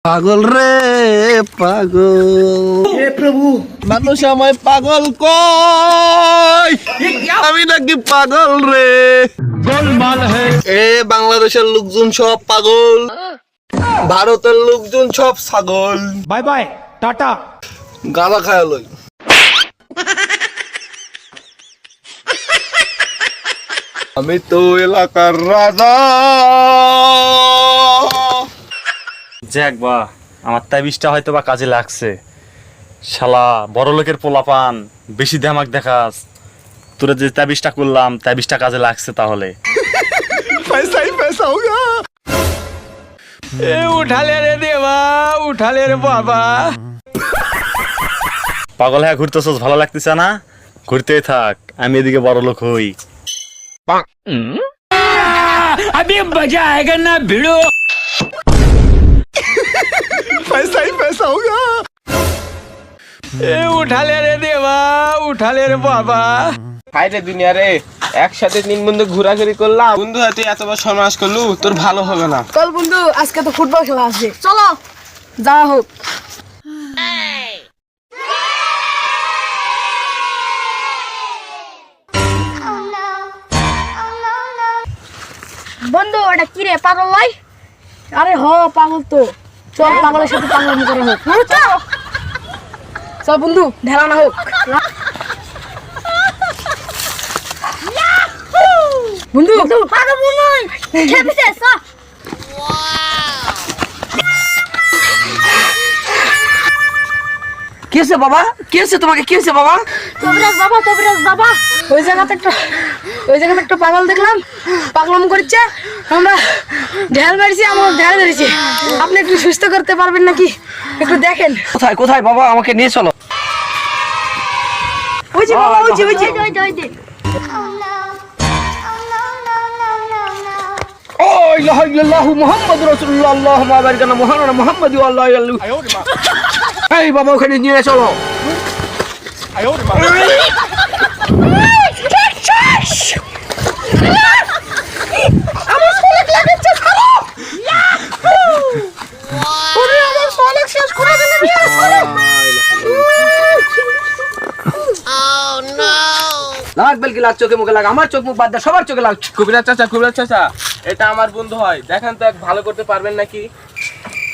পাগল রে পাগল, হে প্রভু মানুষ আমায় পাগল কয়, আমি নাকি পাগল রে। গোলমাল হে এ বাংলাদেশের লোকজন সব পাগল, ভারতের লোকজন সব ছাগল। Bye bye tata. গালা খায় লই। আমি তো এলাকার রাজা। যাক বা আমার তাবিজটা হয়তো বা কাজে লাগছে। শালা বড় লোকের পোলাপান, বেশি ধামাক দেখাস। তোরা যে তাবিজটা করলাম, তাবিজটা কাজে লাগছে তাহলে। পয়সা ही पैसा होगा। এ উঠালে রে দেবা, উঠালে রে বাবা। পাগল হ্যাঁ ঘুরতেছস, ভালো লাগতেছে না? ঘুরতেই থাক, আমি এদিকে বড় লোক হই। अभी मजा आएगा ना भिड़ो। पैसा ही पैसा होगा। এ উঠালে রে দেবা, উঠালে রে বাবা। হাইরে দুনিয়া রে, একসাথে 3 বন্ধু ঘোরাঘুরি করলাম, বন্ধু তুই এতবার সমাজ করলু, তোর ভালো হবে না। চল বন্ধু, আজকে তো ফুটবল খেলা আছে, চলো যা হোক। বন্ধু এটা কি রে, পাগল লাই? আরে হ পাগল তো, চল পাগলের সাথে পাগলামি করা হোক। চল বন্ধু, ঢেলা না হোক। বন্ধু পাগল বন্ধু খেপিছে সা। কি হয়েছে বাবা? কি হয়েছে তোমাকে? কি হয়েছে বাবা? কবিরাজ বাবা ওই জায়গাতে একটা পাগল দেখলাম, পাগলাম করছে, আমরা ঢেল মারছি, আমার ঢেল ধরেছি। আপনি একটু সুস্থ করতে পারবেন নাকি? একটু দেখেন। কোথায় কোথায় বাবা? আমাকে নিয়ে চলো। ওই যে বাবা, ওই যে ও ইলাহা ইল্লাল্লাহু মুহাম্মাদুর রাসূলুল্লাহ, আল্লাহুম্মা বারিক আলা মুহাম্মাদ মুহাম্মাদি ওয়া আল্লাহু আল্লাহু। এই বাবা ওখানে নিয়ে চলো। লাগ বেলকি লাগ, চোখে মুখে লাগ, আমার চোখ মুখ বাদ দে, সবার চোখে লাগ। কবিরাজ চাচা, এটা আমার বন্ধু হয়, দেখেন তো ভালো করতে পারবেন নাকি?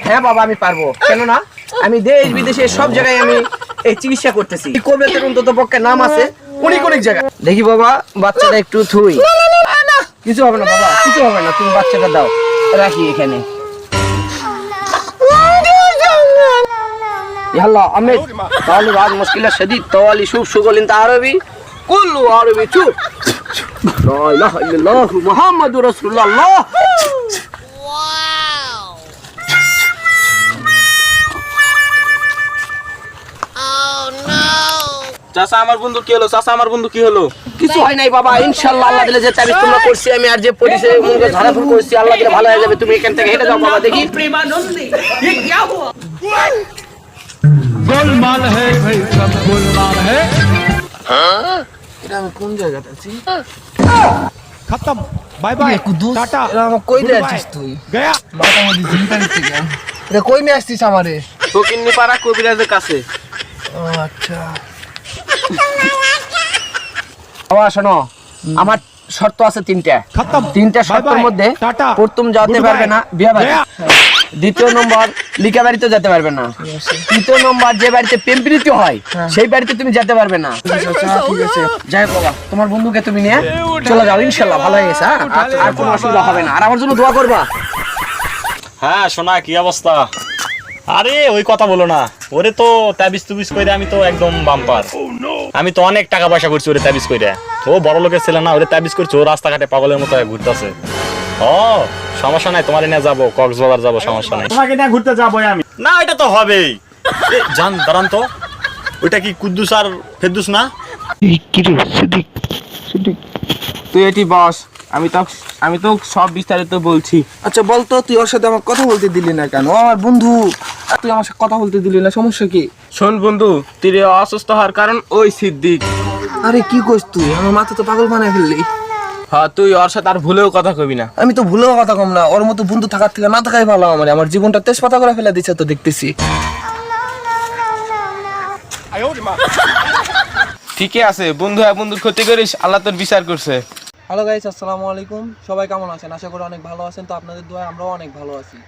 হ্যাঁ বাবা আমি পারবো, কেন না? আমি দেশ বিদেশে সব জায়গায় আমি এই চিকিৎসা করতেছি। কবিরাজের অন্তত পক্ষে নাম আছে অনেক জায়গায়। দেখি বাবা বাচ্চাটা একটু থুই। কিছু হবে না বাবা, কিছু হবে না, তুমি বাচ্চাটা দাও, রাখি এখানে। يلا عمد قالوا بعد مشكلة شديد طوالي شوف شغل انت عربي كله عربي شوف لا اله الا الله محمد رسول الله. চাচা আমার বন্ধু কি হলো? চাচা আমার বন্ধু কি হলো? কিছু হয় নাই বাবা, ইনশাআল্লাহ আল্লাহ দিলে যে তাবিজ তোমরা করছি আমি, আর যে পরিসে মুখে ঝাড়াফুল করছি, আল্লাহ দিলে ভালো হয়ে যাবে। তুমি এখান থেকে হেঁটে যাও বাবা। দেখি प्रेमानंदी ये क्या हुआ? गोलमाल है भाई, सब गोलमाल है। এটা আমি কোন জায়গাতে আছি? खत्म बाय बाय टाटा। এটা আমার কই দিয়ে আসছিস তুই? गया মাথা মধ্যে চিন্তা নিতে গেলাম। এটা কই নিয়ে আসছিস আমারে? ফকিন্নি পাড়া কবিরাজের কাছে। ও আচ্ছা বাবা শোনো, আমার শর্ত আছে 3টা। खत्म 3টা শর্তের মধ্যে প্রথম যেতে পারবে না বিয়া বাড়ি, দ্বিতীয় নম্বর লিখা বাড়িতে যেতে পারবে না, তৃতীয় নম্বর যে বাড়িতে প্রেম প্রীতি হয় সেই বাড়িতে তুমি যেতে পারবে না। ঠিক আছে যাই বাবা, তোমার বন্ধুকে তুমি নিয়ে চলে যাও, ইনশাআল্লাহ ভালো হয়ে গেছে। আর কোনো অসুবিধা হবে না, আর আমার জন্য দোয়া করবা। হ্যাঁ শোনা, কি অবস্থা? আরে ওই কথা বলো না, ওরে তো তাবিজ তুবিজ কইরে আমি তো একদম বাম্পার। আমি তো অনেক টাকা পয়সা করছি ওরে তাবিজ কইরে। ও বড় লোকের ছেলে না, ওরে তাবিজ করছে, ও রাস্তাঘাটে পাগলের মতো ঘুরতেছে। ও সমস্যা নাই, তোমার নিয়ে যাবো, কক্সবাজার যাবো, সমস্যা নাই। তোমাকে নিয়ে ঘুরতে যাবো আমি। না এটা তো হবেই। জান দাঁড়ান তো, ওইটা কি কুদ্দুস আর ফেরদুস না? তুই এটি বস, আমি তো সব বিস্তারিত বলছি। আচ্ছা বলতো, তুই ওর সাথে আমার কথা বলতে দিলি না কেন? আমার বন্ধু, তুই আমার সাথে কথা বলতে দিলি না, সমস্যা কি? শোন বন্ধু, তুই অসুস্থ হওয়ার কারণ ওই সিদ্দিক। আরে কি কইস তুই? আমার মাথা তো পাগল বানায় ফেললি। হ্যাঁ তুই ওর সাথে আর ভুলেও কথা কবি না। আমি তো ভুলেও কথা কম না, ওর মতো বন্ধু থাকার থেকে না থাকাই ভালো। আমার জীবনটা তেজপাতা করে ফেলে দিচ্ছে তো দেখতেছি। ঠিকই আছে, বন্ধু হয়ে বন্ধুর ক্ষতি করিস, আল্লাহ তোর বিচার করছে। হ্যালো গাইস, আসসালামু আলাইকুম। সবাই কেমন আছেন? আশা করি অনেক ভালো আছেন। তো আপনাদের দোয়ায় আমরাও অনেক ভালো আছি।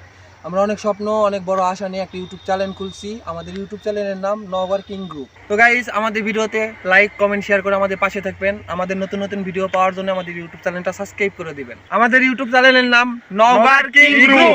আমরা অনেক স্বপ্ন, অনেক বড় আশা নিয়ে একটা ইউটিউব চ্যানেল খুলছি। আমাদের ইউটিউব চ্যানেলের নাম নওগাঁর কিং গ্রুপ। তো গাইস, আমাদের ভিডিওতে লাইক, কমেন্ট, শেয়ার করে আমাদের পাশে থাকবেন। আমাদের নতুন নতুন ভিডিও পাওয়ার জন্য আমাদের ইউটিউব চ্যানেলটা সাবস্ক্রাইব করে দিবেন। আমাদের ইউটিউব চ্যানেলের নাম নওগাঁর কিং গ্রুপ।